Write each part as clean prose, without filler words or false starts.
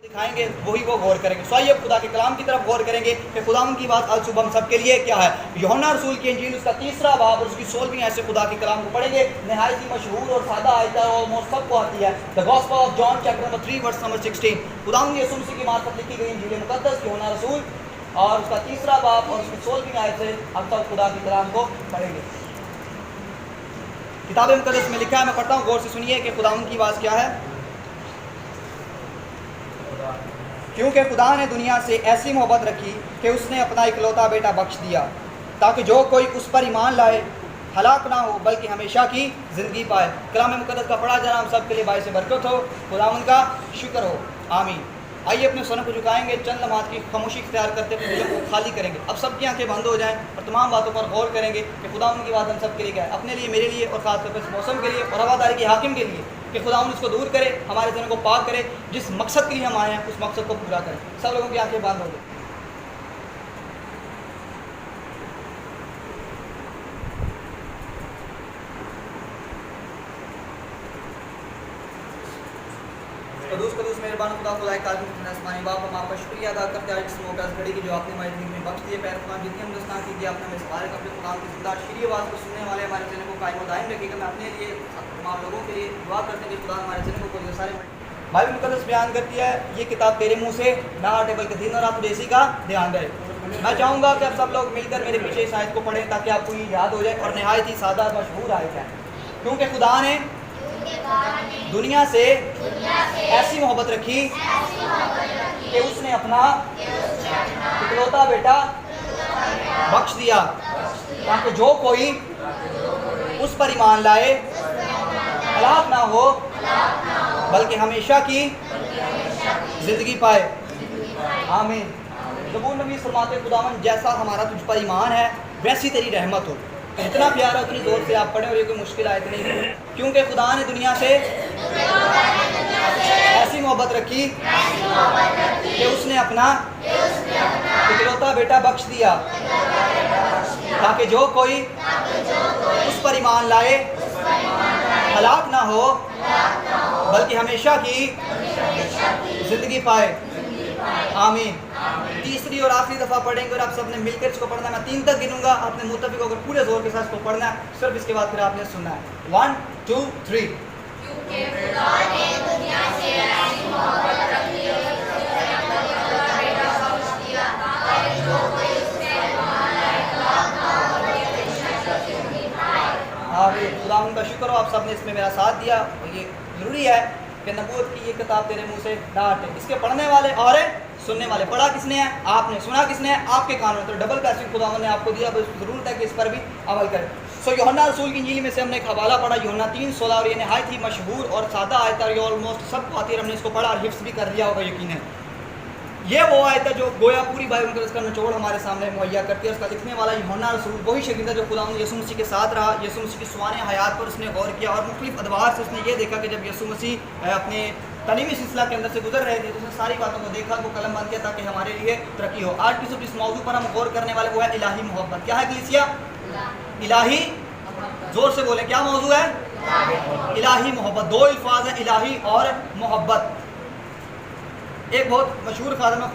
دکھائیں گے وہی وہ غور کریں گے. سو آئیے خدا کے کلام کی طرف غور کریں گے کہ خدا کی بات آج صبح ہم سب کے لیے کیا ہے. یوحنا رسول کی انجیل اس کا 3 باب اور اس کی 16ویں آیت سے خدا کے کلام کو پڑھیں گے. نہایت ہی مشہور اور سادہ آیت ہے اور آلموسٹ سب کو آتی ہے. The gospel of John chapter number 3 verse number 16. خدا یسوع مسیح کی مارفت لکھی گئی انجیل مقدس یوحنا رسول اور اس کا 3 باب اور اس کی 16ویں آیت سے ہم سب خدا کے کلام کو پڑھیں گے. کتاب مقدس میں لکھا ہے, میں پڑھتا ہوں, غور سے سنیے کہ خدا کی آواز کیا ہے. کیونکہ خدا نے دنیا سے ایسی محبت رکھی کہ اس نے اپنا اکلوتا بیٹا بخش دیا تاکہ جو کوئی اس پر ایمان لائے ہلاک نہ ہو بلکہ ہمیشہ کی زندگی پائے. کلام مقدس کا پڑھا جانا ہم سب کے لیے باعث برکت ہو. خدا ان کا شکر ہو, آمین. آئیے اپنے سنوں کو جھکائیں گے, چند لمحات کی خاموشی اختیار کرتے اپنے دلوں کو خالی کریں گے. اب سب کی آنکھیں بند ہو جائیں اور تمام باتوں پر غور کریں گے کہ خدا ان کی بات ہم سب کے لیے کیا ہے, اپنے لیے, میرے لیے اور خاص طور پر اس موسم کے لیے اور ہواداری کے حاکم کے لیے, کہ خدا اس کو دور کرے, ہمارے ذہن کو پاک کرے, جس مقصد کے لیے ہم آئے ہیں اس مقصد کو پورا کرے. سب لوگوں کی آنکھیں بند ہو جائیں. قدوس مہربان خدا خدا کاظم آسمانی باپ, ہم آپ کا شکریہ ادا کرتے ہیں آج اس موقع سے گھڑی کی جو آپ نے ہماری زندگی میں بخش دیے. پیر خدا جتنی ہم دستان کی آپ نے ہمیں سوال اپنے خدا کی زندہ شریع آواز کو سننے والے ہمارے ذہن کو قائم و دائم رکھے گا. میں اپنے لیے تمام لوگوں کے لیے دعا کرتے ہیں کہ خدا ہمارے ذہن کو کوئی سارے بائبل مقدس بیان کرتی ہے یہ کتاب تیرے منہ سے نہ ہٹے بلکہ دن اور رات اسی کا دھیان رہے. میں چاہوں گا کہ آپ سب لوگ مل کر میرے پیچھے اس آیت کو پڑھیں تاکہ آپ کو یہ یاد ہو جائے, اور نہایت ہی سادہ مشہور آیت ہے. کیونکہ خدا نے دنیا سے ایسی محبت رکھی کہ اس نے اپنا اکلوتا بیٹا بخش دیا تاکہ جو کوئی اس پر ایمان لائے ہلاک نہ ہو بلکہ ہمیشہ کی زندگی پائے. آمین. زبور نبی فرماتے خداوند جیسا ہمارا تجھ پر ایمان ہے ویسی تیری رحمت ہو. اتنا پیارا, اتنی زور سے آپ پڑھیں اور یہ کوئی مشکل آیت نہیں ہے. کیونکہ خدا نے دنیا سے ایسی محبت رکھی کہ اس نے اپنا اکلوتا بیٹا بخش دیا تاکہ جو کوئی اس پر ایمان لائے ہلاک نہ ہو بلکہ ہمیشہ کی زندگی پائے. آمین. تیسری اور آخری دفعہ پڑھیں گے اور آپ سب نے مل کر اس کو پڑھنا ہے. میں 3 تک گنوں گا, آپ نے متفق ہو کر پورے زور کے ساتھ اس کو پڑھنا ہے. صرف اس کے بعد پھر آپ نے سننا ہے. 1 2 3. کیونکہ خدا نے دنیا سے ایسی محبت رکھی کہ اس نے اپنا اکلوتا بیٹا بخش دیا تاکہ جو کوئی اس پر ایمان لائے ہلاک نہ ہو بلکہ ہمیشہ کی زندگی پائے. آمین. خدا ان کا شکر ہو, آپ سب نے اس میں میرا ساتھ دیا. اور یہ ضروری ہے کہ نبوت کی یہ کتاب تیرے منہ سے نہ ہٹے. اس کے پڑھنے والے اور سننے والے. پڑھا کس نے ہے؟ آپ نے. سنا کس نے ہے؟ آپ کے کانوں. تو ڈبل پیسنگ خدا نے آپ کو دیا, بس ضرورت ہے کہ اس پر بھی عمل کریں. سو یوحنا رسول کی انجیل میں سے ہم نے ایک حوالہ پڑھا یوحنا 3:16, اور یہ نہایت ہی مشہور اور سادہ آیت ہے, اور یہ آلموسٹ سب کو آتی ہے. ہم نے اس کو پڑھا اور حفظ بھی کر لیا ہوگا یقیناً. یہ وہ آیت ہے جو گویا پوری بائبل مقدس کا نچوڑ ہمارے سامنے مہیا کرتی ہے. اس کا لکھنے والا یوحنا رسول وہی شخص ہے جو خدا یسوع مسیح کے ساتھ رہا. یسوع مسیح کی سوانح حیات پر اس نے غور کیا اور مختلف ادوار سے اس نے یہ دیکھا کہ جب یسوع مسیح اپنے تعلیمی سلسلہ کے اندر سے گزر رہے تھے تو اس نے ساری باتوں کو دیکھا, کو قلم بند کیا تاکہ ہمارے لیے ترقی ہو. آج کی جس موضوع پر ہم غور کرنے والے وہ ہے الہی محبت. کیا ہے کلیسیا؟ الہی. زور سے بولیں, کیا موضوع ہے؟ الہی محبت. 2 الفاظ ہیں, الہی اور محبت. ایک بہت مشہور خادم ہے,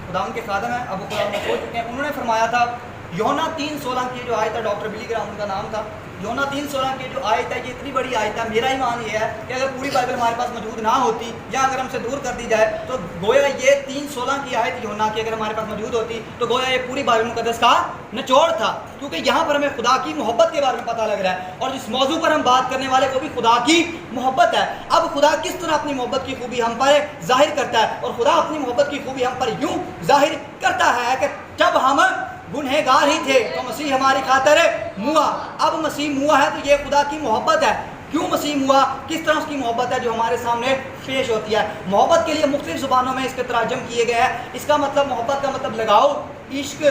خدا کے خادم ہیں, اب وہ خدا میں ہو چکے ہیں. انہوں نے فرمایا تھا یوحنا 3:16 کی جو آیت ہے, ڈاکٹر بلی گرام ان کا نام تھا. یوحنا 3:16 کی جو آیت ہے یہ اتنی بڑی آیت ہے. میرا ایمان یہ ہے کہ اگر پوری بائبل ہمارے پاس موجود نہ ہوتی یا اگر ہم سے دور کر دی جائے تو گویا یہ 3:16 کی آیت یوحنا کی اگر ہمارے پاس موجود ہوتی تو گویا یہ پوری بائبل مقدس کا نچوڑ تھا. کیونکہ یہاں پر ہمیں خدا کی محبت کے بارے میں پتہ لگ رہا ہے, اور جس موضوع پر ہم بات کرنے والے کو بھی خدا کی محبت ہے. اب خدا کس طرح اپنی محبت کی خوبی ہم پر ظاہر کرتا ہے, اور خدا اپنی محبت کی خوبی ہم پر یوں ظاہر کرتا ہے کہ جب ہم گنہگار ہی تھے تو مسیح ہماری خاطر موا. اب مسیح موا ہے تو یہ خدا کی محبت ہے. کیوں مسیح موا؟ کس طرح اس کی محبت ہے جو ہمارے سامنے پیش ہوتی ہے. محبت کے لیے مختلف زبانوں میں اس کے تراجم کیے گئے ہیں. اس کا مطلب محبت کا مطلب لگاؤ, عشق,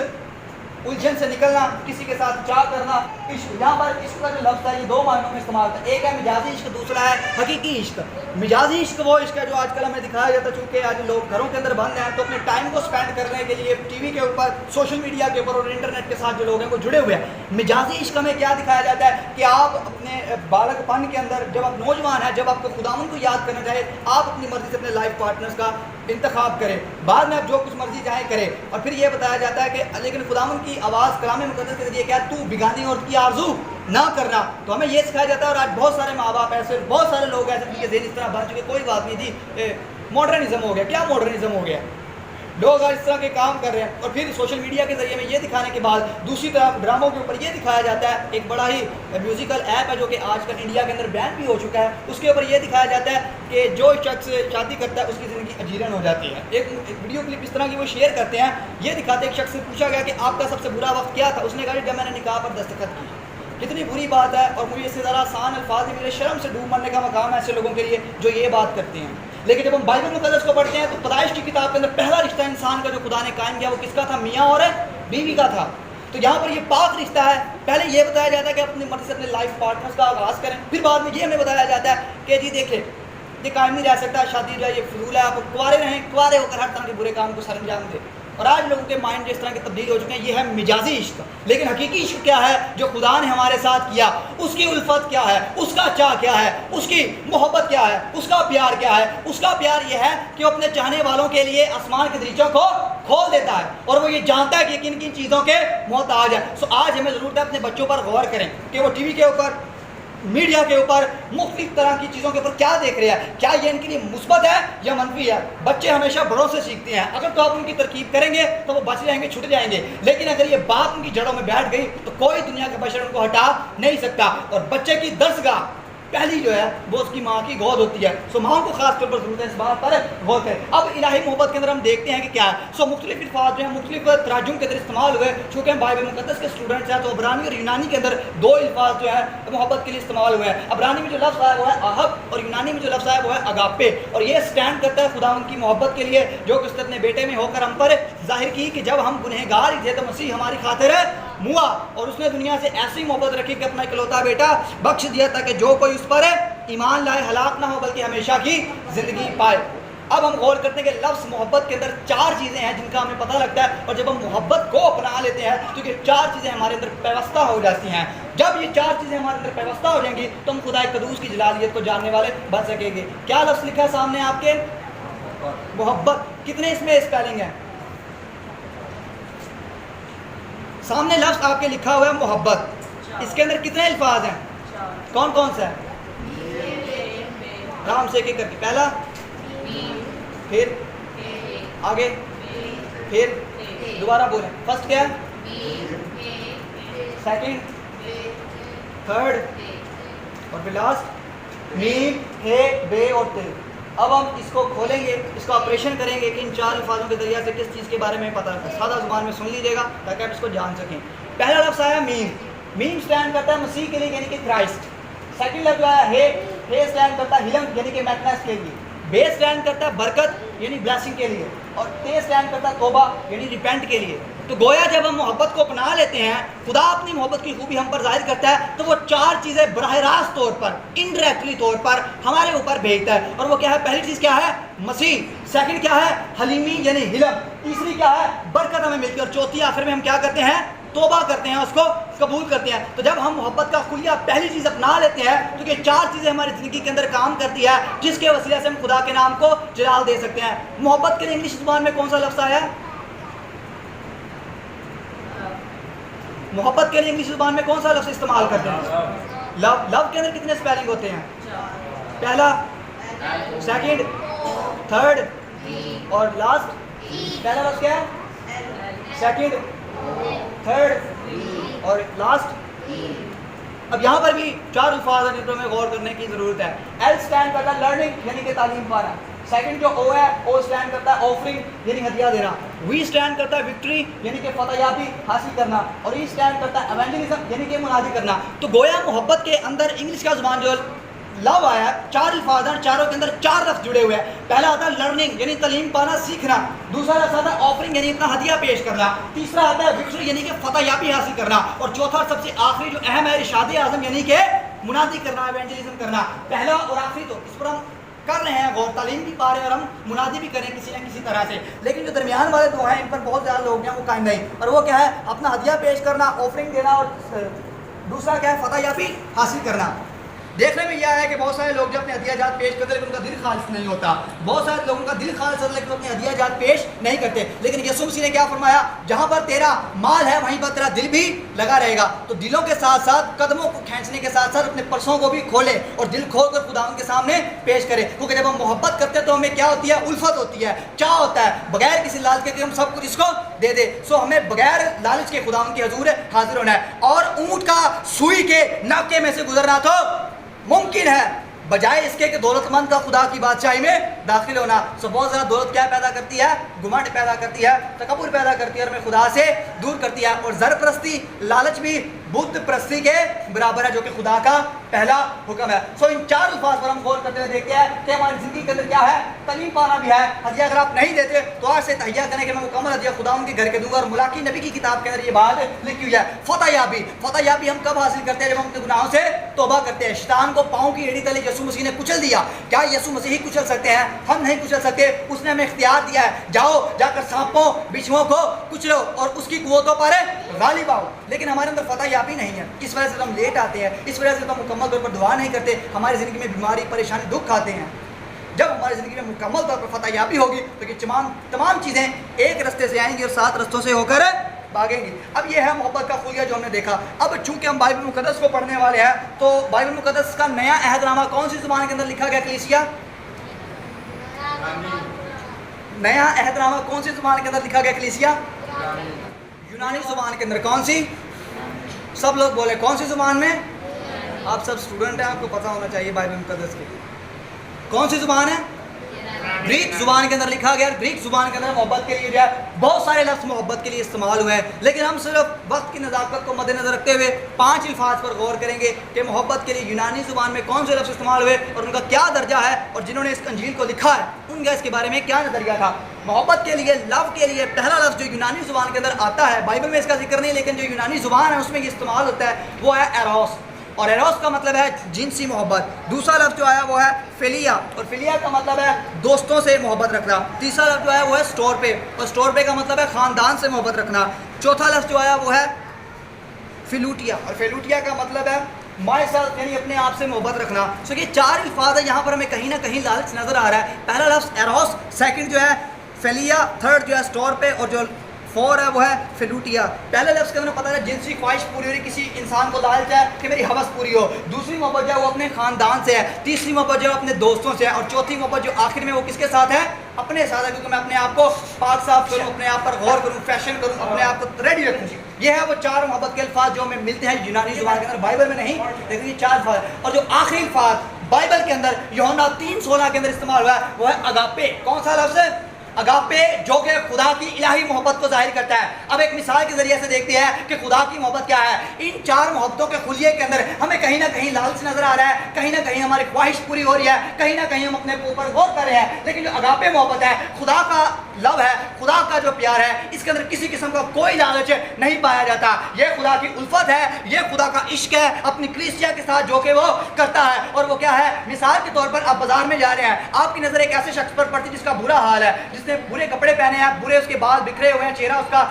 الجھن سے نکلنا، کسی کے ساتھ چاہ کرنا، عشق. یہاں پر عشق کا جو لفظ ہے یہ دو معنوں میں استعمال ہوتا ہے. ایک ہے مجازی عشق، دوسرا ہے حقیقی عشق. مجازی عشق وہ عشق ہے جو آج کل ہمیں دکھایا جاتا ہے. چونکہ آج لوگ گھروں کے اندر بند ہیں تو اپنے ٹائم کو اسپینڈ کرنے کے لیے ٹی وی کے اوپر، سوشل میڈیا کے اوپر اور انٹرنیٹ کے ساتھ جو لوگ ہیں وہ جڑے ہوئے ہیں. مجازی عشق میں کیا دکھایا جاتا ہے کہ آپ اپنے بالغ پن کے اندر جب آپ نوجوان ہیں، جب آپ کو خداوند کو یاد کرنا چاہے، آپ اپنی مرضی سے اپنے لائف پارٹنرز کا انتخاب کریں. بعد میں آپ جو کچھ مرضی چاہیں کریں. اور پھر یہ بتایا جاتا ہے کہ لیکن خداوند کی آواز کلام مقدس کے ذریعے کیا ہے، تو بیگانی عورت کی آرزو نہ کرنا. تو ہمیں یہ سکھایا جاتا ہے. اور آج بہت سارے ماں باپ ایسے، بہت سارے لوگ ایسے جن کے ذہن اس طرح بھر چکے، کوئی بات نہیں جی ماڈرنزم ہو گیا. کیا ماڈرنزم ہو گیا؟ لوگ آج اس طرح کے کام کر رہے ہیں. اور پھر سوشل میڈیا کے ذریعے میں یہ دکھانے کے بعد دوسری طرف ڈراموں کے اوپر یہ دکھایا جاتا ہے. ایک بڑا ہی میوزیکل ایپ ہے جو کہ آج کل انڈیا کے اندر بین بھی ہو چکا ہے. اس کے اوپر یہ دکھایا جاتا ہے کہ جو شخص شادی کرتا ہے اس کی زندگی اجیرن ہو جاتی ہے. ایک ویڈیو کلپ اس طرح کی وہ شیئر کرتے ہیں. یہ دکھاتے ایک شخص سے پوچھا گیا کہ آپ کا سب سے برا وقت کیا تھا؟ اس نے کہا جب میں نے نکاح پر دستخط کی. کتنی بری بات ہے. اور مجھے اس سے زیادہ آسان الفاظ ہے، میرے شرم سے ڈوب مرنے کا مقام ہے ایسے لوگوں کے لیے جو یہ بات کرتے ہیں. لیکن جب ہم بائبل مقدس کو پڑھتے ہیں تو پیدائش کی کتاب کے اندر پہلا رشتہ انسان کا جو خدا نے قائم کیا وہ کس کا تھا؟ میاں اور بیوی کا تھا. تو یہاں پر یہ پاک رشتہ ہے. پہلے یہ بتایا جاتا ہے کہ اپنی مرضی سے اپنے لائف پارٹنرز کا آغاز کریں. پھر بعد میں یہ ہمیں بتایا جاتا ہے کہ جی دیکھیں یہ قائم نہیں رہ سکتا، شادی جو ہے یہ فضول ہے، آپ کنوارے رہیں، کنوارے ہو کر ہر طرح کے برے کام کو سر انجام دیں. اور آج لوگوں کے مائنڈ جس طرح کے تبدیل ہو چکے ہیں. یہ ہے مجازی عشق. لیکن حقیقی عشق کیا ہے جو خدا نے ہمارے ساتھ کیا؟ اس کی الفت کیا ہے؟ اس کا چاہ کیا ہے؟ اس کی محبت کیا ہے؟ اس کا پیار کیا ہے؟ اس کا پیار یہ ہے کہ وہ اپنے چاہنے والوں کے لیے آسمان کے دریچوں کو کھول دیتا ہے اور وہ یہ جانتا ہے کہ کن کن چیزوں کے محتاج ہے. سو آج ہمیں ضرورت ہے اپنے بچوں پر غور کریں کہ وہ ٹی وی کے اوپر، میڈیا کے اوپر، مختلف طرح کی چیزوں کے اوپر کیا دیکھ رہے ہیں. کیا یہ ان کے لیے مثبت ہے یا منفی ہے؟ بچے ہمیشہ بڑوں سے سیکھتے ہیں. اگر تو آپ ان کی ترکیب کریں گے تو وہ بچ جائیں گے، چھٹ جائیں گے. لیکن اگر یہ بات ان کی جڑوں میں بیٹھ گئی تو کوئی دنیا کا بشر ان کو ہٹا نہیں سکتا. اور بچے کی درسگاہ پہلی جو ہے وہ اس کی ماں کی گود ہوتی ہے. سو ماں کو خاص طور پر ضرورت ہے اس بات پر غور کریں. اب الہی محبت کے اندر ہم دیکھتے ہیں کہ کیا ہے. سو مختلف الفاظ جو ہیں مختلف تراجم کے اندر استعمال ہوئے. چونکہ ہم بائبل مقدس کے اسٹوڈنٹس ہیں تو عبرانی اور یونانی کے اندر دو الفاظ جو ہیں محبت کے لیے استعمال ہوئے ہیں. عبرانی میں جو لفظ آیا وہ ہے احب اور یونانی میں جو لفظ آیا وہ ہے اگاپے. اور یہ اسٹینڈ کرتا ہے خداوند کی محبت کے لیے جو کہ اس نے اپنے بیٹے میں ہو کر ہم پر ظاہر کی کہ جب ہم گنہگار ہی تھے تو مسیح ہماری خاطر ہوا. اور اس نے دنیا سے ایسی محبت رکھی کہ اپنا اکلوتا بیٹا بخش دیا تاکہ جو کوئی اس پر ایمان لائے ہلاک نہ ہو بلکہ ہمیشہ کی زندگی پائے. اب ہم غور کرتے ہیں کہ لفظ محبت کے اندر چار چیزیں ہیں جن کا ہمیں پتہ لگتا ہے. اور جب ہم محبت کو اپنا لیتے ہیں تو یہ چار چیزیں ہمارے اندر پیوستہ ہو جاتی ہیں. جب یہ چار چیزیں ہمارے اندر پیوستہ ہو جائیں گی تو ہم خدا قدوس کی جلالیت کو جاننے والے بن سکیں گے. کیا لفظ لکھا ہے سامنے آپ کے؟ محبت. کتنے اس میں اسپیلنگ ہے؟ سامنے لفظ آپ کے لکھا ہوا ہے محبت. اس کے اندر کتنے الفاظ ہیں؟ کون کون سا ہے؟ رام سے ایک کر کے. پہلا، پھر آگے، پھر دوبارہ بولیں. فرسٹ کیا ہے؟ سیکنڈ، تھرڈ اور پھر لاسٹ میم، ہے، بے اور تے. اب ہم اس کو کھولیں گے، اس کا آپریشن کریں گے کہ ان چار الفاظوں کے ذریعے سے کس چیز کے بارے میں پتہ لگتا ہے. سادہ زبان میں سن لیجیے گا تاکہ آپ اس کو جان سکیں. پہلا لفظ آیا میم. میم اسٹینڈ کرتا ہے مسیح کے لیے یعنی کہ کرائسٹ. سیکنڈ لفظ آیا ہے اسٹینڈ کرتا ہے ہلم یعنی کہ میکنس کے لیے. بے اسٹینڈ کرتا ہے برکت یعنی بلیسنگ کے لیے. اور تے اسٹینڈ کرتا ہے توبہ یعنی ریپینٹ کے لیے. تو گویا جب ہم محبت کو اپنا لیتے ہیں، خدا اپنی محبت کی خوبی ہم پر ظاہر کرتا ہے تو وہ چار چیزیں براہ راست طور پر، انڈائریکٹلی طور پر ہمارے اوپر بھیجتا ہے. اور وہ کیا ہے؟ پہلی چیز کیا ہے؟ مسیح. سیکنڈ کیا ہے؟ حلیمی یعنی ہلم. تیسری کیا ہے؟ برکت ہمیں ملتی ہے. اور چوتھی آخر میں ہم کیا کرتے ہیں؟ توبہ کرتے ہیں، اس کو قبول کرتے ہیں. تو جب ہم محبت کا خلیہ پہلی چیز اپنا لیتے ہیں تو یہ چار چیزیں ہماری زندگی کے اندر کام کرتی ہے جس کے وسیلے سے ہم خدا کے نام کو جلال دے سکتے ہیں. محبت کے لیے انگلش زبان میں کون سا لفظ آیا؟ محبت کے لیے انگلش زبان میں کون سا لفظ استعمال کرتے ہیں؟ لو. لو کے اندر کتنے اسپیلنگ ہوتے ہیں؟ پہلا، سیکنڈ، تھرڈ اور لاسٹ. پہلا لفظ کیا ہے؟ سیکنڈ، تھرڈ اور لاسٹ. اب یہاں پر بھی چار الفاظ ہیں جن پر ہمیں غور کرنے کی ضرورت ہے. ایل اسٹینڈ کرتا ہے لرننگ یعنی کہ تعلیم پانا. سیکنڈ جو او ہے، او اسٹینڈ کرتا ہے آفرنگ یعنی ہدیہ دینا. وی اسٹینڈ کرتا ہے وکٹری یعنی کہ فتح یابی حاصل کرنا. اور ای اسٹینڈ کرتا ہے ایونجلزم یعنی کہ منادی کرنا. تو گویا محبت کے اندر انگلش کا زبان جو لو آیا ہے، 4 الفاظ ہیں، چاروں کے اندر 4 لفظ جڑے ہوئے ہیں. پہلا آتا ہے لرننگ یعنی تعلیم پانا سیکھنا، دوسرا لفظ آتا ہے آفرنگ یعنی اپنا ہدیہ پیش کرنا، تیسرا آتا ہے وکٹری یعنی کہ فتح یابی حاصل کرنا، اور چوتھا سب سے آخری جو اہم ہے ارشاد اعظم یعنی کہ منادی کرنا، ایونجلزم کرنا. پہلا اور آخری تو اس پر ہم کر رہے ہیں غور، تعلیم بھی پا رہے ہیں اور ہم منادی بھی کریں کسی نہ کسی طرح سے، لیکن جو درمیان والے دو ہیں ان پر بہت زیادہ لوگ ہیں وہ قائم نہیں. اور وہ کیا ہے؟ اپنا ہدیہ پیش کرنا، آفرنگ دینا، اور دوسرا کیا ہے؟ فتح یابی حاصل کرنا. دیکھنے میں یہ آیا کہ بہت سارے لوگ جو اپنے ہدیہ جات پیش کرتے ہیں لیکن ان کا دل خالص نہیں ہوتا. بہت سارے لوگوں کا دل خالص ہوتا ہے لیکن اپنے ہدیہ جات پیش نہیں کرتے. لیکن یسوع مسیح نے کیا فرمایا؟ جہاں پر تیرا مال ہے وہیں پر تیرا دل بھی لگا رہے گا. تو دلوں کے ساتھ ساتھ قدموں کو کھینچنے کے ساتھ ساتھ اپنے پرسوں کو بھی کھولے اور دل کھول کر خداوند کے سامنے پیش کرے. کیونکہ جب ہم محبت کرتے ہیں تو ہمیں کیا ہوتی ہے؟ الفت ہوتی ہے، چاہ ہوتا ہے بغیر کسی لالچ کے کہ ہم سب کچھ اس کو دے دے. سو ہمیں بغیر لالچ کے خداوند کے حضور حاضر ہونا ہے. اور اونٹ کا سوئی کے ناکے میں سے گزرنا تو ممکن ہے بجائے اس کے کہ دولت مند کا خدا کی بادشاہی میں داخل ہونا. سو بہت زیادہ دولت کیا پیدا کرتی ہے؟ گھمنڈ پیدا کرتی ہے، تکبر پیدا کرتی ہے اور ہمیں خدا سے دور کرتی ہے. اور زر پرستی، لالچ بھی بت پرستی کے برابر ہے جو کہ خدا کا پہلا حکم ہے. سو ان 4 الفاظ پر ہم غور کرتے ہوئے دیکھتے ہیں کہ ہماری زندگی کے اندر کیا ہے؟ تعلیم پانا بھی ہے. ہدیہ اگر آپ نہیں دیتے تو آج سے تہیہ کریں کہ میں مکمل ہدیہ خدا ان کے گھر کے دوں گا. اور ملاکی نبی کی کتاب کے اندر یہ بات لکھی ہوئی ہے. فتح یابی، فتح یابی ہم کب حاصل کرتے ہیں؟ جب ہم اپنے گناہوں سے توبہ کرتے ہیں. شیطان کو پاؤں کی ایڑی تلے یسوع مسیح نے کچل دیا. کیا یسوع مسیح ہی کچل سکتے ہیں؟ ہم نہیں کچل سکتے. اس نے ہمیں اختیار دیا ہے، جاؤ جا کر سانپوں بچھوؤں کو کچلو اور اس کی قوتوں پر غالب آؤ. لیکن ہمارے اندر فتح یابی نہیں ہے. اس وجہ سے ہم لیٹ آتے ہیں، اس وجہ سے ہم مکمل طور پر دعا نہیں کرتے. ہماری زندگی میں بیماری، پریشانی، دکھ آتے ہیں. جب ہماری زندگی میں مکمل طور پر فتح یابی ہوگی تو یہ تمام چیزیں ایک رستے سے آئیں گی اور 7 رستوں سے ہو کر بھاگیں گی. اب یہ ہے محبت کا خلیہ جو ہم نے دیکھا. اب چونکہ ہم بائبل مقدس کو پڑھنے والے ہیں تو بائبل مقدس کا نیا عہد نامہ کون سی زبان کے اندر لکھا گیا کلیسیا؟ نیا عہد نامہ کون سی زبان کے اندر لکھا گیا کلیسیا؟ یونانی زبان کے اندر. کون سی؟ سب لوگ بولے کون سی زبان میں؟ آپ سب اسٹوڈنٹ ہیں، آپ کو پتہ ہونا چاہیے بائبل مقدس کی. کون سی زبان ہے؟ گریک زبان کے اندر لکھا گیا. گریک زبان کے اندر محبت کے لیے جو ہے بہت سارے لفظ محبت کے لیے استعمال ہوئے ہیں، لیکن ہم صرف وقت کی نزاکت کو مد نظر رکھتے ہوئے 5 الفاظ پر غور کریں گے کہ محبت کے لیے یونانی زبان میں کون سے لفظ استعمال ہوئے اور ان کا کیا درجہ ہے، اور جنہوں نے اس انجیل کو لکھا ہے ان کا اس کے بارے میں کیا نظریہ تھا. محبت کے لیے، لو کے لیے پہلا لفظ جو یونانی زبان کے اندر آتا ہے، بائبل میں اس کا ذکر نہیں لیکن جو یونانی زبان ہے اس میں یہ استعمال ہوتا ہے، وہ ہے ایروس. اور ایروس کا مطلب ہے جنسی محبت. دوسرا لفظ جو آیا وہ ہے فیلیا، اور فیلیا کا مطلب ہے دوستوں سے محبت رکھنا. تیسرا لفظ جو ہے وہ ہے سٹور پہ، اور سٹور پہ کا مطلب ہے خاندان سے محبت رکھنا. چوتھا لفظ جو آیا وہ ہے فیلوٹیا، اور فیلوٹیا کا مطلب ہے مائی سیلف یعنی اپنے آپ سے محبت رکھنا. سو یہ 4 الفاظ ہے. یہاں پر ہمیں کہیں نہ کہیں لالچ نظر آ رہا ہے. پہلا لفظ ایروس، سیکنڈ جو ہے فیلیا، تھرڈ جو ہے سٹور پہ، اور جو 4 ہے وہ ہے فیلوٹیا. پہلے لفظ کے اندر پتہ ہے جنسی خواہش پوری ہو رہی، کسی انسان کو لالچ ہے کہ میری حوث پوری ہو. دوسری محبت جو ہے وہ اپنے خاندان سے ہے. تیسری محبت جو ہے اپنے دوستوں سے ہے. اور چوتھی محبت جو آخر میں وہ کس کے ساتھ ہے؟ اپنے ساتھ ہے، کیونکہ میں اپنے آپ کو پاک صاف کروں، اپنے آپ پر غور کروں، فیشن کروں، اپنے آپ کو ریڈی رکھوں. یہ ہے وہ 4 محبت کے الفاظ جو ہمیں ملتے ہیں یونانی زبان کے اندر. بائبل میں نہیں لیکن یہ 4 الفاظ. اور جو آخری الفاظ بائبل کے اندر یوحنا 3:16 کے اندر استعمال ہوا ہے وہ ہے اگاپے. کون سا لفظ ہے؟ اگاپے، جو کہ خدا کی الہی محبت کو ظاہر کرتا ہے. اب ایک مثال کے ذریعے سے دیکھتے ہیں کہ خدا کی محبت کیا ہے. ان 4 محبتوں کے خلیے کے اندر ہمیں کہیں نہ کہیں لالچ نظر آ رہا ہے، کہیں نہ کہیں ہماری خواہش پوری ہو رہی ہے، کہیں نہ کہیں ہم اپنے اوپر غور کر رہے ہیں. لیکن جو اگاپے محبت ہے، خدا کا لو ہے، خدا کا جو پیار ہے، اس کے اندر کسی قسم کا کوئی لالچ نہیں پایا جاتا. یہ خدا کی الفت ہے، یہ خدا کا عشق ہے اپنی کلیسیا کے ساتھ جو کہ وہ کرتا ہے. اور وہ کیا ہے؟ مثال کے طور پر آپ بازار میں جا رہے ہیں، آپ کی نظر ایک ایسے شخص پر پڑتی جس کا برا حال ہے، جس نے برے کپڑے پہنے ہیں، برے اس کے بال بکھرے ہوئے ہیں، چہرہ اس کا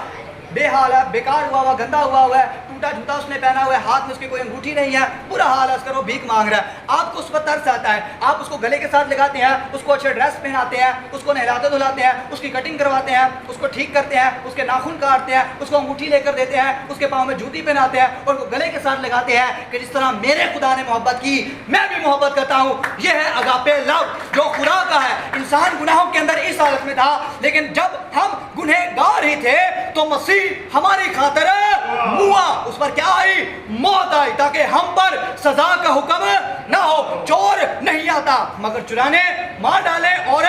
بے حال ہے، بیکار ہوا ہوا، گندا ہوا ہے، ٹوٹا جوتا اس نے پہنا ہوا ہے، ہاتھ میں اس کی کوئی انگوٹھی نہیں ہے، برا حال ہے اس کا، وہ بھیک مانگ رہا ہے. آپ کو اس پر ترس آتا ہے، آپ اس کو گلے کے ساتھ لگاتے ہیں، اس کو اچھے ڈریس پہناتے ہیں، اس کو نہلاتے دھلاتے ہیں، اس کی کٹنگ کرواتے ہیں، اس کو ٹھیک کرتے ہیں، اس کے ناخن کاٹتے ہیں، اس کو انگوٹھی لے کر دیتے ہیں، اس کے پاؤں میں جوتی پہناتے ہیں اور وہ گلے کے ساتھ لگاتے ہیں کہ جس طرح میرے خدا نے محبت کی میں بھی محبت کرتا ہوں. یہ ہے اگاپے لو جو خدا کا ہے. انسان گناہوں کے اندر اس حالت میں تھا، لیکن جب ہم گنہگار ہی تھے تو مسیح ہماری خاطر ہوا. اس پر کیا آئی؟ موت آئی، تاکہ ہم پر سزا کا حکم نہ ہو. چور نہیں آتا مگر چرانے، مار ڈالے اور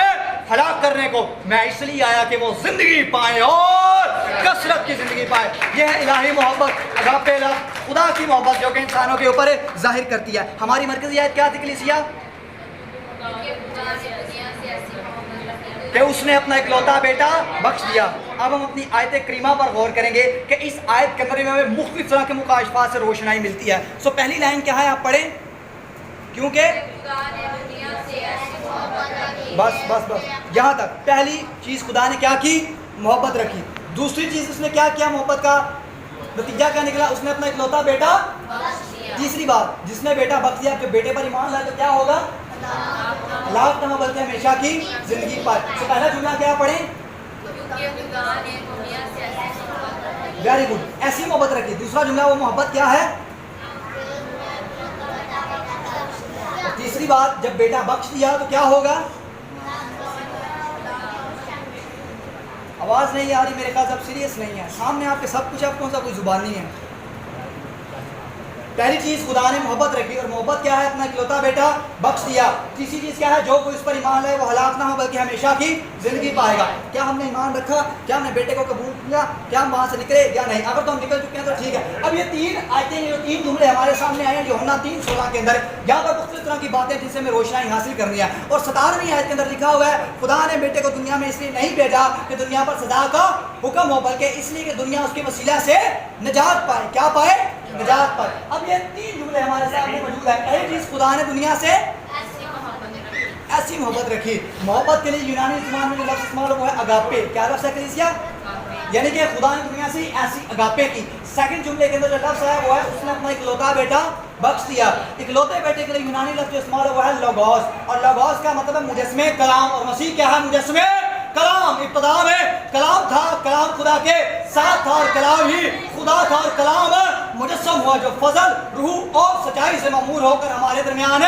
ہلاک کرنے کو، میں اس لیے آیا کہ وہ زندگی پائے اور کثرت کی زندگی پائے۔ یہ ہے الہی محبت، اگاپے لو، خدا کی محبت جو کہ انسانوں کے اوپر ظاہر کرتی ہے۔ ہماری مرکزی آیت کیا تھی کلیسیا؟ کہ اس نے اپنا اکلوتا بیٹا بخش دیا۔ اب ہم اپنی آیت کریمہ پر غور کریں گے کہ اس آیت کے اندر میں ہمیں مختلف طرح کے مکاشفات سے روشنائی ملتی ہے۔ سو پہلی لائن کیا ہے، آپ پڑھیں، کیونکہ بس یہاں تک پہلی چیز خدا نے کیا کی، محبت رکھی۔ دوسری چیز اس نے کیا کیا، محبت کا نتیجہ کیا نکلا، اس نے اپنا اکلوتا بیٹا تیسری بات، جس نے بیٹا بخش دیا کہ بیٹے پر ایمان لائے تو کیا ہوگا، لاکھ تمام بلکہ ہمیشہ کی زندگی پائے۔ تو پہلا جملہ کیا پڑھیں، ویری گڈ، ایسی محبت رکھی۔ دوسرا جملہ وہ محبت کیا ہے، تیسری بات جب بیٹا بخش دیا تو کیا ہوگا، آواز نہیں آ رہی میرے خیال سے، اب سیریس نہیں ہے، سامنے آپ کے سب کچھ، آپ کون سا کوئی زبان نہیں ہے۔ پہلی چیز خدا نے محبت رکھی، اور محبت کیا ہے، اپنا اکلوتا بیٹا بخش دیا۔ تیسری چیز کیا ہے، جو کوئی اس پر ایمان لائے وہ ہلاک نہ ہو بلکہ ہمیشہ کی زندگی پائے گا۔ کیا ہم نے ایمان رکھا، کیا ہم نے بیٹے کو قبول کیا، کیا ہم وہاں سے نکلے یا نہیں؟ اگر تو ہم نکل چکے ہیں تو ٹھیک ہے۔ اب یہ تین آیتیں، یہ تین جملے ہمارے سامنے آئے ہیں یوحنا 3:16 کے اندر، یہاں پر مختلف طرح کی باتیں جن سے ہمیں روشنائی حاصل کرنی ہے۔ اور 17ویں آیت کے اندر لکھا ہوا ہے، خدا نے بیٹے کو دنیا میں اس لیے نہیں بھیجا کہ دنیا پر سزا کا حکم ہو، بلکہ اس لیے کہ دنیا اس کے وسیلہ سے نجات پائے۔ کیا پائے، نجات پائے۔ اب یہ تین جملے ہمارے سامنے موجود ہیں۔ پہلی چیز خدا نے دنیا سے ایسی محبت رکھی۔ محبت کے لیے یونانی زبان میں جو لفظ استعمال ہوا ہے اگاپے، کیا لفظ ہے کلیسیا، یعنی کہ خدا نے دنیا سے ایسی اگاپے کی۔ سیکنڈ جملے کے اندر جو لفظ ہے وہ ہے اس نے اپنا اکلوتا بیٹا بخش دیا۔ اکلوتے بیٹے کے لیے یونانی لفظ جو استعمال ہوا ہے لوگوس، اور لوگوس کا مطلب ہے مجسمے کلام، اور مسیح کیا ہے، مجسمے کلام۔ ابتدا میں کلام تھا، کلام خدا کے ساتھ تھا، اور کلام ہی خدا تھا، اور کلام مجسم ہوا جو فضل، روح اور سچائی سے معمور ہو کر ہمارے درمیان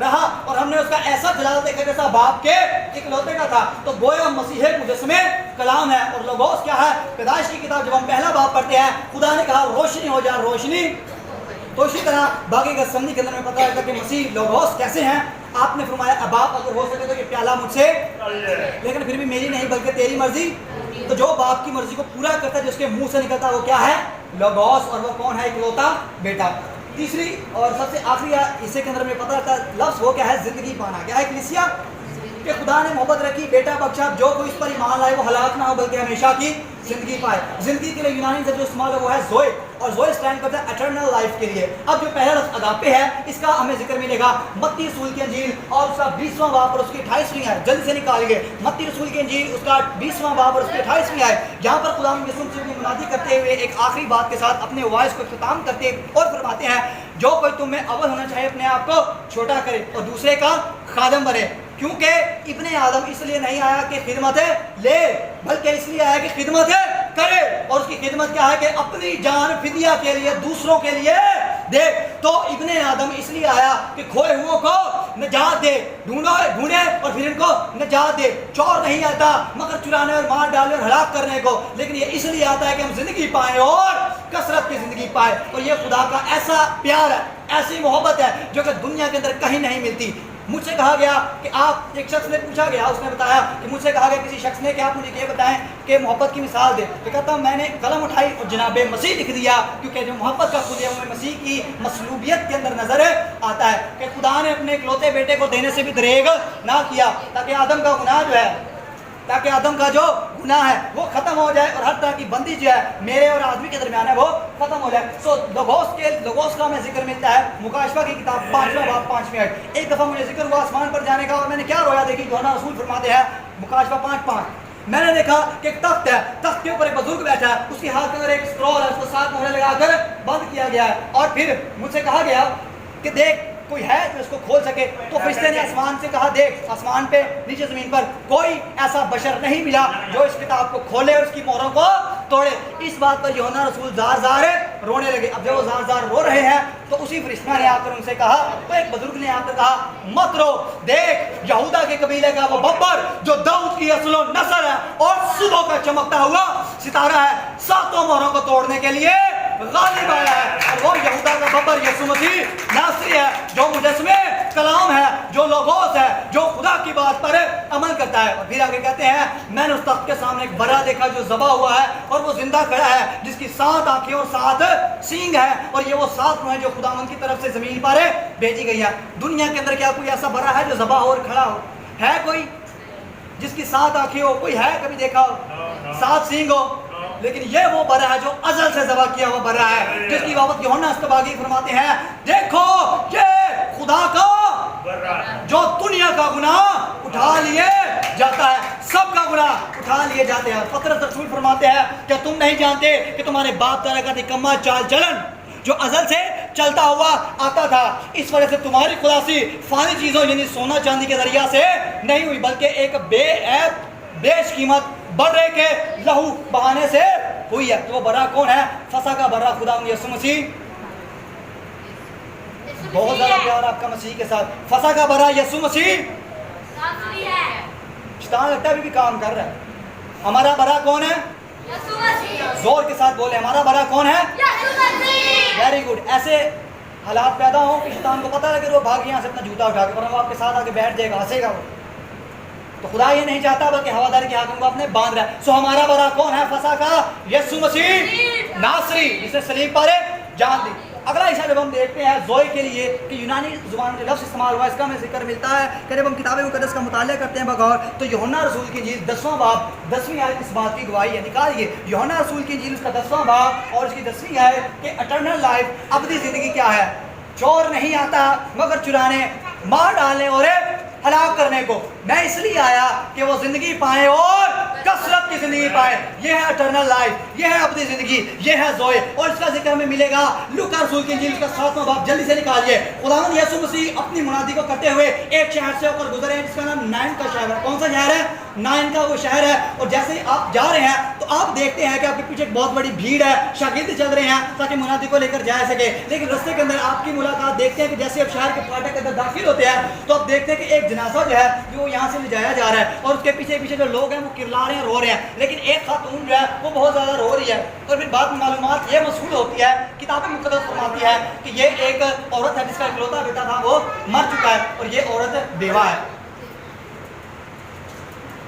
رہا، اور ہم نے اس کا ایسا جلال دیکھا جیسا باپ کے اکلوتے کا تھا۔ تو گویا مسیح مجسمے کلام ہے۔ اور لوگوس کیا ہے، پیدائش کی کتاب جب ہم پہلا باب پڑھتے ہیں، خدا نے کہا روشنی ہو جائے، روشنی۔ تو اسی طرح باقی کا سمجھ کے اندر میں پتہ لگتا کہ مسیح لوگوس کیسے ہیں۔ آپ نے فرمایا باپ اگر ہو سکے تو یہ پیالہ مجھ سے، لیکن پھر بھی میری نہیں بلکہ تیری مرضی۔ تو جو باپ کی مرضی کو پورا کرتا ہے، جس کے منہ سے نکلتا ہے، وہ کیا ہے، لوگوس، اور وہ کون ہے، اکلوتا بیٹا۔ تیسری اور سب سے آخری حصے کے اندر میں پتہ لگتا ہے لفظ وہ کیا ہے، زندگی پانا۔ کیا ہے کلیسیا، کہ خدا نے محبت رکھی، بیٹا بخشا، جو کوئی اس پر ایمان لائے وہ ہلاک نہ ہو بلکہ ہمیشہ کی زندگی پائے۔ زندگی کے لیے یونانی سے جو استعمال ہے وہ ہے زوئے، اور زوئے اسٹینڈ کرتا ہے اٹرنل لائف کے لیے۔ اب جو پہلا لفظ اگاپے ہے، اس کا ہمیں ذکر ملے گا متی رسول کی انجیل اور اس کا 20واں باب اور اس کی 28ویں آیت، جلدی سے نکال گئے۔ متی رسول کی انجیل اس کا 20واں باب اور اس کی 28ویں آیت، جہاں پر خدا یسوع مسیح کی منادی کرتے ہوئے ایک آخری بات کے ساتھ اپنے وائس کو اختتام کرتے اور فرماتے ہیں، جو کوئی تم میں اول ہونا چاہے اپنے آپ کو چھوٹا کرے اور دوسرے کا خادم بنے، کیونکہ ابن آدم اس لیے نہیں آیا کہ خدمت لے بلکہ اس لیے آیا کہ خدمت کرے، اور اس کی خدمت کیا ہے کہ اپنی جان فدیہ کے لیے دوسروں کے لیے دے۔ تو ابن آدم اس لیے آیا کہ کھوئے ہوئوں کو نجات دے، ڈھونڈے اور پھر ان کو نجات دے۔ چور نہیں آتا مگر چرانے اور مار ڈالنے اور ہلاک کرنے کو، لیکن یہ اس لیے آتا ہے کہ ہم زندگی پائیں اور کثرت کی زندگی پائیں۔ اور یہ خدا کا ایسا پیار ہے، ایسی محبت ہے جو کہ دنیا کے اندر کہیں نہیں ملتی۔ مجھ سے کہا گیا کہ آپ، ایک شخص نے پوچھا گیا، اس نے بتایا کہ مجھ سے کہا گیا کسی شخص نے کہ آپ مجھے یہ بتائیں کہ محبت کی مثال دے۔ تو کہتا ہوں میں نے قلم اٹھائی اور جناب مسیح لکھ دیا، کیونکہ جو محبت کا خلیہ وہ مسیح کی مصلوبیت کے اندر نظر آتا ہے کہ خدا نے اپنے اکلوتے بیٹے کو دینے سے بھی دریغ نہ کیا، تاکہ آدم کا گناہ جو ہے، تاکہ آدم کا جو گناہ ہے وہ ختم ہو جائے، اور ہر طرح کی بندی جو ہے میرے اور آدمی کے درمیان ہے وہ ختم ہو جائے۔ سو لوگوس کا ہمیں ذکر ملتا ہے مکاشفہ کی کتاب 5واں باب 5ویں آیت۔ ایک دفعہ مجھے ذکر ہوا آسمان پر جانے کا، اور میں نے کیا رویا دیکھی، یوحنا رسول فرماتے ہیں مکاشفہ 5:5، میں نے دیکھا کہ ایک تخت ہے، تخت کے اوپر ایک بزرگ بیٹھا ہے، اس کے ہاتھ کے اندر ایک اسکرول ہے، اس کو 7 مہریں لگا کر بند کیا گیا ہے، اور پھر مجھ سے کہا گیا کہ دیکھ کوئی ہے جو اس کو کھول سکے۔ تو فرشتے نے آسمان سے کہا، دیکھ آسمان پہ نیچے زمین پر کوئی ایسا بشر نہیں ملا جو اس کتاب کو کھولے اور اس کی مہروں کو توڑے۔ اس بات پر یوحنا رسول زار زار رونے لگے۔ اب جب وہ زار زار رو رہے ہیں تو اسی فرشتہ نے آ کر ان سے کہا، تو ایک بزرگ نے آ کر کہا مت رو، دیکھ یہودا کے قبیلے کا وہ ببر جو داؤد کی اصل و نسل ہے اور صبح کا چمکتا ہوا ستارہ ہے، 7 مہروں کو توڑنے کے لیے غالب آیا ہے، اور وہ یہودا کا ببر یسوع مسیح ناصری ہے، جو مجسمے کلام ہے، جو لوگوس ہے، جو خدا کی بات پر عمل کرتا ہے۔ اور پھر آگے کہتے ہیں میں نے اس تخت کے سامنے ایک برا دیکھا جو ذبح ہوا ہے اور وہ زندہ کھڑا ہے، جس کی 7 آنکھیں اور 7 سینگ ہے، اور یہ وہ 7 روحیں جو خداوند کی طرف سے زمین پر بھیجی گئی ہے۔ دنیا کے اندر کیا کوئی ایسا برا ہے جو ذبح ہو اور کھڑا ہو؟ ہے کوئی جس کی 7 آنکھیں ہو؟ کوئی ہے کبھی دیکھا ہو؟ 7 سینگ ہو؟ لیکن یہ وہ برا ہے جو ازل سے ذبح کیا ہوا برا ہے، جس کی بابت یوحنا اسکباگی فرماتے ہیں دیکھو یہ خدا کا جو دنیا کا گناہ اٹھا لیے جاتا ہے، سب کا گناہ اٹھا لیے جاتے ہیں۔ پطرس رسول فرماتے ہیں کہ تم نہیں جانتے کہ تمہارے باپ دادا کا نکما چال چلن جو ازل سے چلتا ہوا آتا تھا، اس وجہ سے تمہاری خلاصی فانی چیزوں یعنی سونا چاندی کے ذریعہ سے نہیں ہوئی، بلکہ ایک بے عیب بیش قیمت بڑے کے لہو بہانے سے ہوئی ہے۔ تو وہ برا کون ہے؟ فسح کا برا خدا یسوع مسیح۔ بہت زیادہ پیار آپ کا مسیح کے ساتھ۔ فسح کا برا یسوع مسیح ناصری ہے، شیطان لگتا ہے ابھی بھی کام کر رہا ہے۔ ہمارا برا کون ہے؟ یسوع مسیح، زور کے ساتھ بولے، ہمارا برا کون ہے؟ یسوع مسیح۔ Very good. ایسے حالات پیدا ہوں کہ شیطان کو پتہ لگے وہ بھاگ یہاں سے اپنا جوتا اٹھا کے، ورنہ وہ آپ کے ساتھ آ کے بیٹھ جائے گا، ہنسے گا وہ۔ تو خدا یہ نہیں چاہتا بلکہ ہواداری کے حاکم کو اپنے باندھ رہا ہے۔ سو ہمارا برا کون ہے؟ فسح کا یسوع مسیح ناصری، جسے صلیب پر جان دی۔ اگلا حصہ جب ہم دیکھتے ہیں زوئے کے لیے کہ یونانی زبان میں لفظ استعمال ہوا، اس کا ہمیں ذکر ملتا ہے کہ جب ہم کتاب مقدس کا مطالعہ کرتے ہیں بغور تو یوحنا رسول کی انجیل 10واں باب 10ویں آیت اس بات کی گواہی ہے۔ نکالیے یوحنا رسول کی انجیل اس کا 10واں باب اور اس کی 10ویں آیت کہ اٹرنل لائف ابدی زندگی کیا ہے؟ چور نہیں آتا مگر چرانے، مار ڈالنے اور ہلاک کرنے کو، میں اس لیے آیا کہ وہ زندگی پائیں اور کثرت کی زندگی پائیں۔ یہ ہے اٹرنل لائف، یہ ہے اپنی زندگی، یہ ہے زوئے، اور اس کا ذکر ہمیں ملے گا لوکا رسول کی انجیل کا 7واں باب۔ جلدی سے نکالیے۔ خداوند یسوع مسیح اپنی منادی کو کرتے ہوئے ایک شہر سے ہو کر گزرے ہیں جس کا نام نائن کا شہر ہے۔ کون سا شہر ہے؟ نائن کا وہ شہر ہے۔ اور جیسے ہی آپ جا رہے ہیں تو آپ دیکھتے ہیں کہ آپ کے پیچھے ایک بہت بڑی بھیڑ ہے، شاگرد چل رہے ہیں تاکہ منادی کو لے کر جا سکے، لیکن رستے کے اندر آپ کی ملاقات دیکھتے ہیں کہ جیسے آپ شہر کے فاٹک کے اندر داخل ہوتے ہیں تو آپ دیکھتے ہیں کہ ایک جنازہ جو ہے وہ یہاں سے لے جایا جا رہا ہے، اور اس کے پیچھے پیچھے جو لوگ ہیں وہ کرلا رہے ہیں، رو رہے ہیں، لیکن ایک خاتون جو ہے وہ بہت زیادہ رو رہی ہے۔ اور پھر بعد میں معلومات یہ موصول ہوتی ہے، کتاب مقدس فرماتی ہے کہ یہ ایک عورت ہے جس کا اکلوتا بیٹا تھا وہ مر چکا ہے، اور یہ عورت بیوہ ہے،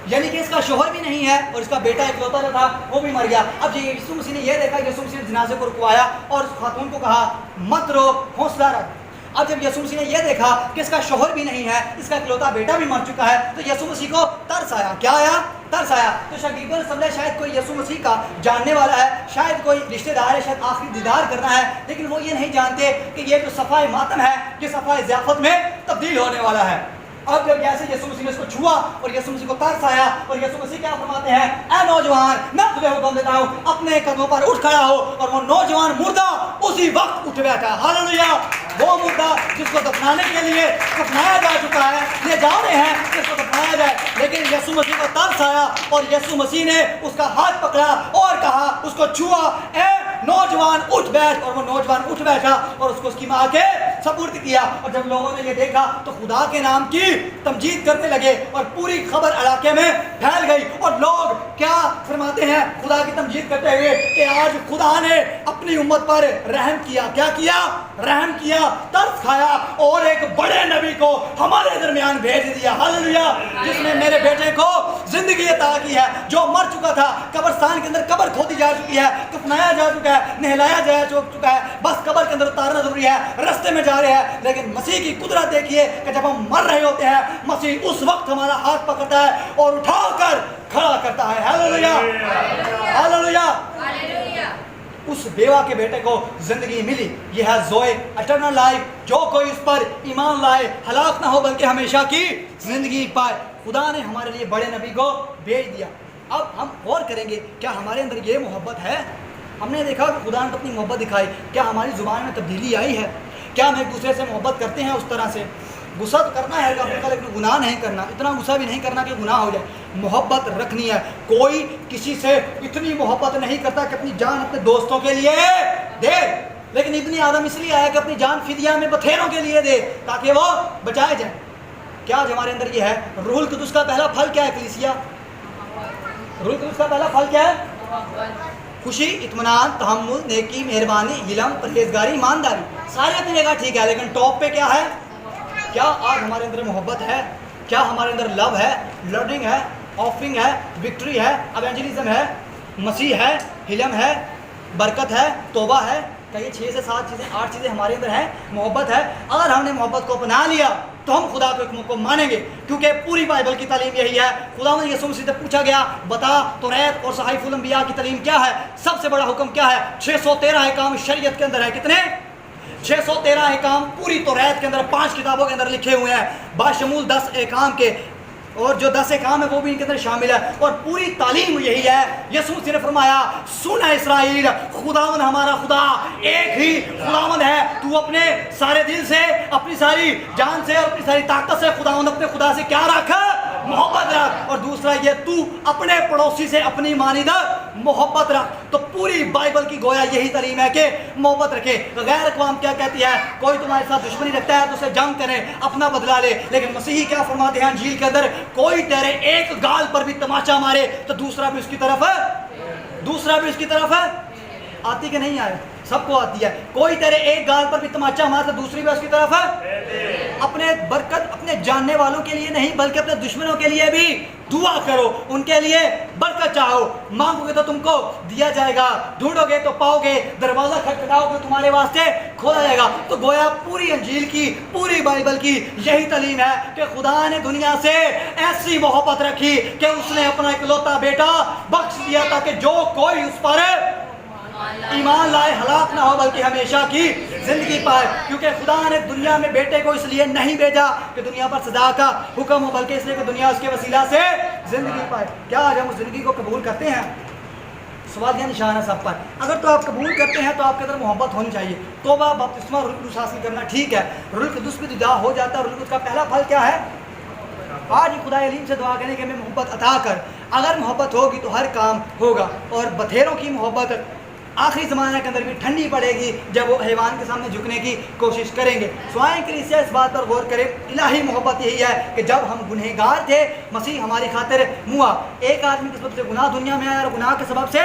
یعنی کہ اس کا شوہر بھی نہیں ہے اور اس کا بیٹا اکلوتا جو تھا وہ بھی مر گیا۔ اب یسوع مسیح نے یہ دیکھا، یسوع مسیح نے جنازے کو رکوایا اور اس خاتون کو کہا مت رو، حوصلہ رکھ۔ اب جب یسوع مسیح نے یہ دیکھا کہ اس کا شوہر بھی نہیں ہے، اس کا اکلوتا بیٹا بھی مر چکا ہے، تو یسوع مسیح کو ترس آیا۔ کیا آیا؟ ترس آیا۔ تو شاگردوں نے سمجھا شاید کوئی یسوع مسیح کا جاننے والا ہے، شاید کوئی رشتہ دار ہے، شاید آخری دیدار کرنا ہے، لیکن وہ یہ نہیں جانتے کہ یہ جو صفائے ماتم ہے یہ صفائے ضیافت میں تبدیل ہونے والا ہے۔ اب جب جیسے یسوع مسیح نے اس کو چھوا اور یسوع مسیح کو ترس آیا، اور یسوع مسیح کیا فرماتے ہیں؟ اے نوجوان میں تجھے حکم دیتا ہوں اپنے قدموں پر اٹھ کھڑا ہو، اور وہ نوجوان مردہ اسی وقت اٹھ بیٹھا۔ ہاللویا! وہ مردہ جس کو دفنانے کے لیے دفنایا جا چکا ہے، یہ جا رہے ہیں کہ اس کو دفنایا جائے، لیکن یسوع مسیح کو ترس آیا اور یسوع مسیح نے اس کا ہاتھ پکڑا اور کہا، اس کو چھوا، اے نوجوان اٹھ بیٹھ، اور وہ نوجوان اٹھ بیٹھا اور اس کو اس کی ماں کے سپرد کیا۔ اور جب لوگوں نے یہ دیکھا تو خدا کے نام کی تمجید کرنے لگے اور پوری خبر علاقے میں پھیل گئی، اور لوگ کیا فرماتے ہیں خدا کی تمجید کرتے ہوئے کہ آج خدا نے اپنی امت پر رحم کیا۔ کیا کیا؟ رحم کیا، ترس کھایا، اور ایک بڑے نبی کو ہمارے درمیان بھیج دیا۔ ہاللویا! جس نے میرے بیٹے کو زندگی عطا کی ہے، جو مر چکا تھا، قبرستان کے اندر قبر کھودی جا چکی ہے، کفنایا جا چکا ہے، نہلایا جا چکا ہے، بس قبر کے اندر اتارنا ضروری ہے، رستے میں جا رہے ہیں، لیکن مسیح کی قدرت دیکھیے کہ جب ہم مر رہے ہوتے ہیں مسیح اس وقت ہمارا ہاتھ پکڑتا ہے اور اٹھا کر کھڑا کرتا ہے۔ ہاللویا! ہاللویا! اس بیوہ کے بیٹے کو زندگی ملی، یہ ہے زوئے، اٹرنل لائف، جو کوئی اس پر ایمان لائے ہلاک نہ ہو بلکہ ہمیشہ کی زندگی پائے۔ خدا نے ہمارے لیے بڑے نبی کو بھیج دیا۔ اب ہم غور کریں گے کیا ہمارے اندر یہ محبت ہے؟ ہم نے دیکھا کہ خدا نے اپنی محبت دکھائی، کیا ہماری زبان میں تبدیلی آئی ہے؟ کیا ہم ایک دوسرے سے محبت کرتے ہیں اس طرح سے؟ غصہ تو کرنا ہے لیکن گناہ نہیں کرنا، اتنا غصہ بھی نہیں کرنا کہ گناہ ہو جائے، محبت رکھنی ہے۔ کوئی کسی سے اتنی محبت نہیں کرتا کہ اپنی جان اپنے دوستوں کے لیے دے، لیکن ابن آدم اس لیے آیا کہ اپنی جان فدیہ میں بتھیروں کے لیے دے تاکہ وہ بچائے جائیں۔ کیا آج ہمارے اندر یہ ہے؟ روح القدس کا پہلا پھل کیا ہے کلیسیا؟ روح القدس کا پہلا پھل کیا ہے؟ خوشی، اطمینان، تحمل، نیکی، مہربانی، علم، پرہیزگاری، ایمانداری، ساری اپنی جگہ ٹھیک ہے، لیکن ٹاپ پہ کیا ہے؟ کیا آج ہمارے اندر محبت ہے؟ کیا ہمارے اندر لو ہے، لرننگ ہے، آفرنگ ہے، وکٹری ہے، ایونجلزم ہے، مسیح ہے، علم ہے، برکت ہے، توبہ ہے؟ کہ یہ 6 سے 7 چیزیں 8 چیزیں ہمارے اندر ہیں؟ محبت ہے۔ اگر ہم نے محبت کو اپنا لیا تو ہم خدا کے حکموں کو مانیں گے، کیونکہ پوری بائبل کی تعلیم یہی ہے۔ خدا نے یسوع مسیح سے پوچھا گیا بتا توریت اور صحائف الانبیاء کی تعلیم کیا ہے؟ سب سے بڑا حکم کیا ہے؟ 613 احکام شریعت کے اندر ہے۔ کتنے؟ 613 احکام پوری توریت کے اندر 5 کتابوں کے اندر لکھے ہوئے ہیں، باشمول 10 احکام کے، اور جو 10 احکام ہے وہ بھی ان کے اندر شامل ہے، اور پوری تعلیم یہی ہے۔ یسوع مسیح نے فرمایا سن اسرائیل، خداوند ہمارا خدا ایک ہی خداوند ہے، تو اپنے سارے دل سے، اپنی ساری جان سے اور اپنی ساری طاقت سے خداوند اپنے خدا سے کیا رکھ؟ محبت رکھ۔ اور دوسرا یہ تو اپنے پڑوسی سے اپنی مانند محبت رکھ۔ تو پوری بائبل کی گویا یہی تعلیم ہے کہ محبت رکھے۔ غیر اقوام کیا کہتی ہے؟ کوئی تمہارے ساتھ دشمنی رکھتا ہے تو اسے جنگ کرے، اپنا بدلہ لے، لیکن مسیحی کیا فرماتے ہیں انجیل کے اندر؟ کوئی تیرے ایک گال پر بھی تماچا مارے تو دوسرا بھی اس کی طرف ہے۔ آتی کہ نہیں آئے؟ سب کو آتی ہے۔ کوئی تیرے ایک گال پر بھی تماچا مارے تو دوسری بھی اس کی طرف ہے۔ اپنے برکت اپنے جاننے والوں کے لیے نہیں بلکہ اپنے دشمنوں کے لیے بھی دعا کرو، ان کے لیے برکت چاہو۔ مانگو گے تو تم کو دیا جائے گا، ڈھونڈو گے تو پاؤ گے، دروازہ کھٹکھٹاؤ گے تمہارے واسطے کھولا جائے گا۔ تو گویا پوری انجیل کی، پوری بائبل کی یہی تعلیم ہے کہ خدا نے دنیا سے ایسی محبت رکھی کہ اس نے اپنا اکلوتا بیٹا بخش دیا تاکہ جو کوئی اس پر ایمان لائے ہلاک نہ ہو بلکہ ہمیشہ کی زندگی پائے۔ کیونکہ خدا نے دنیا میں بیٹے کو اس لیے نہیں بھیجا کہ دنیا پر سزا کا حکم ہو، بلکہ اس لیے کہ دنیا اس کے وسیلہ سے زندگی پائے۔ کیا آج ہم اس زندگی کو قبول کرتے ہیں؟ سوال یہ نشان ہے سب پر۔ اگر تو آپ قبول کرتے ہیں تو آپ کے اندر محبت ہونی چاہیے۔ توبہ، بپتسمہ، روح القدس حاصل کرنا ٹھیک ہے، روح القدس بھی دعا ہو جاتا ہے۔ روح القدس کا پہلا پھل کیا ہے؟ آج ہی خدا علیم سے دعا کریں کہ ہمیں محبت عطا کر۔ اگر محبت ہوگی تو ہر کام ہوگا۔ اور بتھیروں کی محبت آخری زمانہ کے اندر بھی ٹھنڈی پڑے گی جب وہ حیوان کے سامنے جھکنے کی کوشش کریں گے۔ سوائے کلیسیا اس بات پر غور کرے، الہی محبت یہی ہے کہ جب ہم گنہگار تھے مسیح ہماری خاطر ہوا۔ ایک آدمی کے سبب سے گناہ دنیا میں آیا اور گناہ کے سبب سے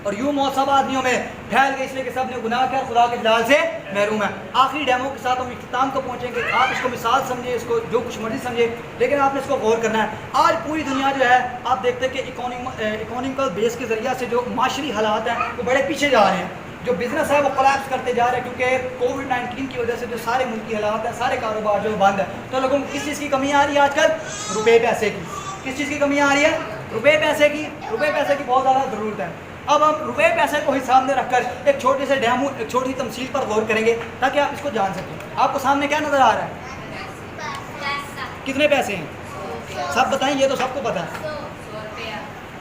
اور یوں موت سب آدمیوں میں پھیل گئی، اس لیے کہ سب نے گناہ کیا اور خدا کے جلال سے محروم ہے۔ آخری ڈیمو کے ساتھ ہم اختتام کو پہنچیں گے۔ آپ اس کو مثال سمجھے، اس کو جو کچھ مرضی سمجھے، لیکن آپ نے اس کو غور کرنا ہے۔ آج پوری دنیا جو ہے آپ دیکھتے ہیں کہ اکانومیکل بیس کے ذریعہ سے جو معاشری حالات ہیں وہ بڑے پیچھے جا رہے ہیں۔ جو بزنس ہے وہ کولیپس کرتے جا رہے ہیں، کیونکہ کووڈ-19 کی وجہ سے جو سارے ملکی حالات ہیں، سارے کاروبار جو بند ہیں، تو لوگوں کو کس چیز کی کمی آ رہی ہے آج کل؟ روپے پیسے کی۔ کس چیز کی کمی آ رہی ہے؟ روپے پیسے کی۔ روپے پیسے کی بہت زیادہ ضرورت ہے۔ اب ہم روپے پیسے کو ہی سامنے رکھ کر ایک چھوٹے سے ڈیمو، ایک چھوٹی تمثیل پر غور کریں گے تاکہ آپ اس کو جان سکیں۔ آپ کو سامنے کیا نظر آ رہا ہے؟ کتنے پیسے ہیں؟ سب بتائیں، یہ تو سب کو پتا ہے۔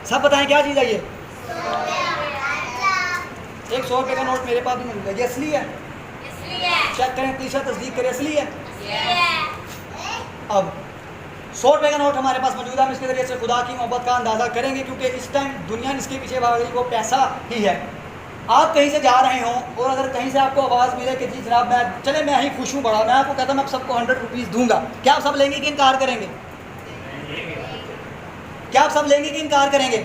سب بتائیں کیا چیز ہے یہ؟ ایک 100 روپے کا نوٹ میرے پاس بھی مل گیا۔ یہ اصلی ہے؟ چیک کریں، تیسرا تصدیق کریں، اصلی ہے۔ اب 100 روپے کا نوٹ ہمارے پاس موجود ہے، ہم اس کے ذریعے سے خدا کی محبت کا اندازہ کریں گے، کیونکہ اس ٹائم دنیا اس کے پیچھے بھاگ رہی ہے، وہ پیسہ ہی ہے۔ آپ کہیں سے جا رہے ہوں اور اگر کہیں سے آپ کو آواز ملے کہ جی جناب میں ہی خوش ہوں بڑا، میں آپ کو کہتا ہوں میں آپ سب کو 100 روپیز دوں گا، کیا آپ سب لیں گے کہ انکار کریں گے؟ کیا آپ سب لیں گے کہ انکار کریں گے؟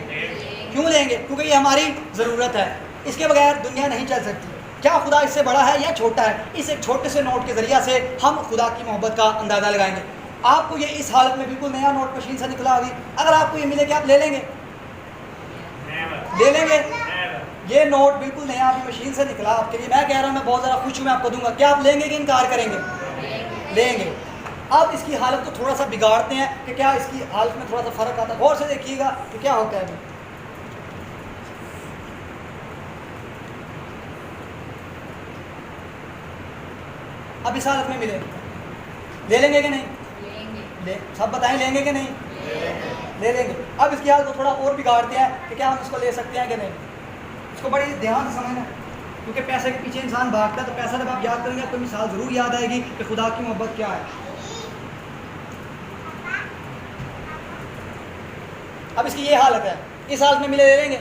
کیوں لیں گے؟ کیونکہ یہ ہماری ضرورت ہے، اس کے بغیر دنیا نہیں چل سکتی۔ کیا خدا اس سے بڑا ہے یا چھوٹا ہے؟ اس ایک چھوٹے سے نوٹ کے ذریعہ سے ہم خدا کی محبت کا اندازہ لگائیں گے۔ آپ کو یہ اس حالت میں بالکل نیا نوٹ مشین سے نکلا ہوئی، اگر آپ کو یہ ملے کہ آپ لے لیں گے؟ لے لیں گے؟ یہ نوٹ بالکل نیا ابھی مشین سے نکلا آپ کے لیے، میں کہہ رہا ہوں میں بہت زیادہ خوش ہوں، میں آپ کو دوں گا، کیا آپ لیں گے کہ انکار کریں گے؟ لیں گے۔ اب اس کی حالت کو تھوڑا سا بگاڑتے ہیں کہ کیا اس کی حالت میں تھوڑا سا فرق آتا ہے۔ غور سے دیکھیے گا کہ کیا ہوتا ہے۔ اب اس حالت میں ملے، لے لیں گے کہ نہیں؟ سب بتائیں لیں گے کہ نہیں؟ لے لیں گے۔ اب اس کی حالت کو تھوڑا اور بگاڑتے ہیں کہ کیا ہم اس کو لے سکتے ہیں کہ نہیں۔ اس کو بڑی دھیان سے سمجھنا، کیونکہ پیسے کے پیچھے انسان بھاگتا ہے، تو پیسہ جب آپ یاد کریں گے آپ کو مثال ضرور یاد آئے گی کہ خدا کی محبت کیا ہے۔ اب اس کی یہ حالت ہے، اس حالت میں ملے لے لیں گے؟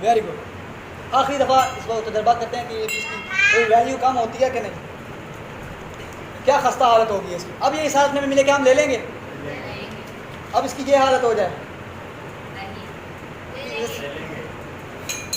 Very good. آخری دفعہ اس وقت تجربہ کرتے ہیں کہ اس کی کوئی ویلیو کم ہوتی ہے کہ نہیں، کیا خستہ حالت ہوگی اس کی۔ اب یہ اس حالت میں ملے کہ ہم لے لیں گے؟ اب اس کی یہ حالت ہو جائے،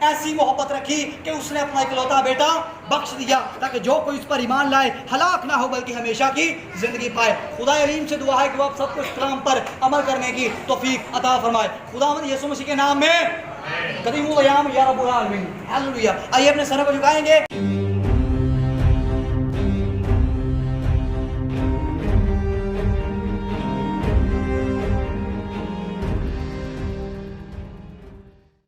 ایسی محبت رکھی کہ اس نے اپنا اکلوتا بیٹا بخش دیا تاکہ جو کوئی اس پر ایمان لائے ہلاک نہ ہو بلکہ ہمیشہ کی زندگی پائے۔ خدا علیم سے دعا ہے کہ وہ آپ سب کو اس کلام پر عمل کرنے کی توفیق عطا فرمائے۔ خداوند یسوع مسیح کے نام میں قدیم و قیام یا رب العالمین۔ ہلیلویہ۔ آئیے اپنے سروں کو جھکائیں گے۔